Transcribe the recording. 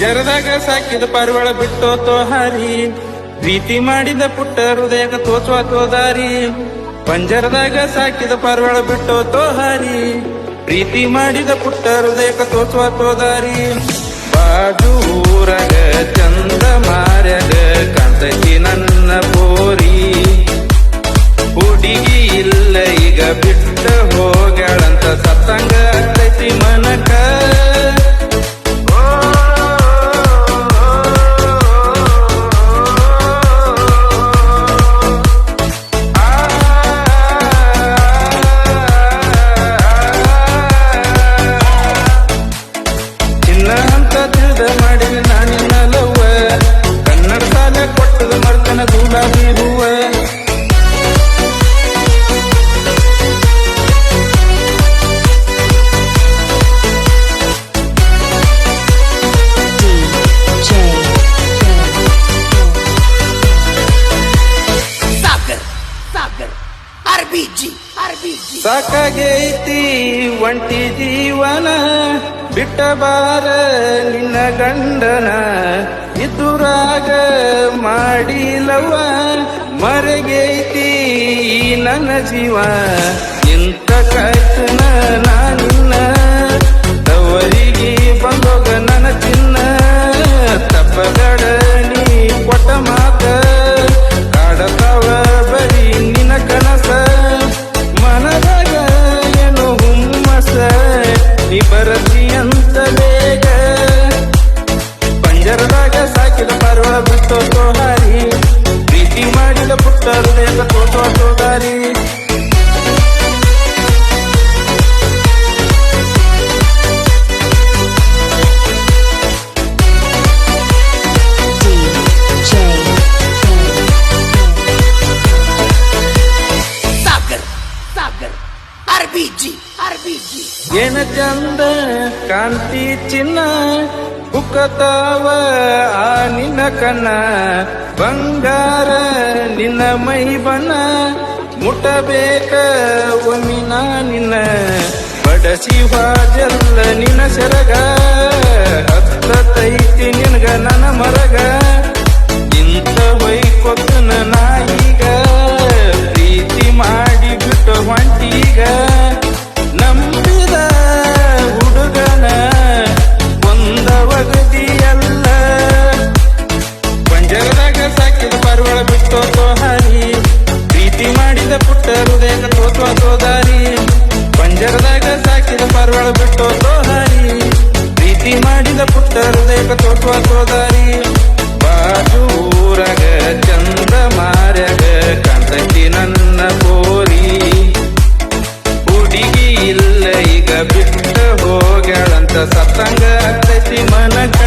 ಪಂಜರದಾಗ ಸಾಕಿದ ಪಾರಿವಾಳ ಬಿಟ್ಟೋತೋ ಹಾರಿ, ಪ್ರೀತಿ ಮಾಡಿದ ಪುಟ್ಟ ಹೃದಯಕ ತೋಚುವ ದಾರಿ. ಪಂಜರದಾಗ ಸಾಕಿದ ಪಾರಿವಾಳ ಬಿಟ್ಟೋತೋ ಹಾರಿ, ಪ್ರೀತಿ ಮಾಡಿದ ಪುಟ್ಟ ಹೃದಯಕ ತೋಚುವ ದಾರಿ. ಬಾಜು ಊರಗ ಚಂದ ಮಾರ್ಯಾಗ ಕಾಂತಕಿ ನನ್ನ ಬೋರಿ, ಹುಡುಗಿ ಇಲ್ಲ ಈಗ ಬಿಟ್ಟ ಹೋಗ್ಯಾಳಂತ ಸತ್ತಂಗ ಆಗ್ತೈತಿ ಮನಕ. ಮಾಡಿನ ನಾನಿನ ಲವ್ವ, ಕನ್ನಡ ಸಾಲ ಕೊಟ್ಟದ ಮರ್ತನ ಗುಲಾಬಿ ಹೂವ. ಸಾಕಾಗೈತಿ ಒಂಟಿ ಜೀವನ, ಬಿಟ್ಟ ಬಾರ ನಿನ್ನ ಗಂಡನ. ಇದುರಾಗ ಮಾಡಿಲವ ಮರಗೈತಿ ನನ್ನ ಜೀವ. ಇಂಥ ಕಾಯ್ತನ ನಾನಿನ್ನ ತವರಿಗೆ ಬಂದೋಗ ನನ್ನ ಚಿನ್ನ. ತಪ್ಪಗಡ ನೀ ಕೊಟ್ಟ ಮಾತ ಕಾಡತಾವ ಬರೀ ನಿನ್ನ ಕನಸ. ಮನದಾಗ ಏನು ಹುಮ್ಮಸ ನೀ ಬರತಿ ಅಂತ ಬೇಗ. ಪಂಜರದಾಗ ಸಾಕಿದ ಪಾರಿವಾಳ ಬಿಟ್ಟೋತೋ ಹಾರಿ, ಪ್ರೀತಿ ಮಾಡಿದ ಪುಟ್ಟ ಹೃದಯಕ ತೋಚುವ ದಾರಿ. ಏನ ಚಂದ ಕಾಂತಿ ಚಿನ್ನ, ಬುಕ್ಕತಾವ ಆ ನಿನ್ನ ಕಣ್ಣ. ಬಂಗಾರ ನಿನ್ನ ಮೈ ಬಣ್ಣ, ಮುಟ್ಟಬೇಕ ಒಮ್ಮಿನ ನಿನ್ನ. ಬಡಸಿ ಬಾಜಲ್ಲ ನಿನ್ನ ಸೆರಗ, ಹತ್ತೈತಿ ನಿನಗ ನನ್ನ ಮರಗ. ಇಂಥ ಹೊಯ್ಕೊತ್ತನ ನಾಯಿಗ, ಪ್ರೀತಿ ಮಾಡಿ ಬಿಟ್ಟು ಹೊಂಟೀಗ. ನಂಬಿದ ಹುಡುಗನ ಒಂದ ಒಗದಿಯಲ್ಲ, ಪಂಜರದಾಗ ಸಾಕಿದ ಪಾರಿವಾಳ ಬಿಟ್ಟೋತೋ ಹಾರಿ, ಪ್ರೀತಿ ಮಾಡಿದ ಪುಟ್ಟ ಹೃದಯಕ ತೋಚುವ ದಾರಿ. ಪಂಜರದಾಗ ಸಾಕಿದ ಪಾರಿವಾಳ ಬಿಟ್ಟೋತೋ ಹಾರಿ, ಪ್ರೀತಿ ಮಾಡಿದ ಪುಟ್ಟ ಹೃದಯಕ ತೋಚುವ ದಾರಿ. ಬಾಜು ಊರಗ ಚಂದ ಮಾರ್ಯಾಗ ಕಾಂತಕಿ ನನ್ನ ಬೋರಿ, ಹುಡುಗಿ ಇಲ್ಲ ಈಗ ಬಿಟ್ಟ ಹೋಗ್ಯಾಳಂತ ಸತ್ತಂಗ ಆಗ್ತೈತಿ ಮನಕ.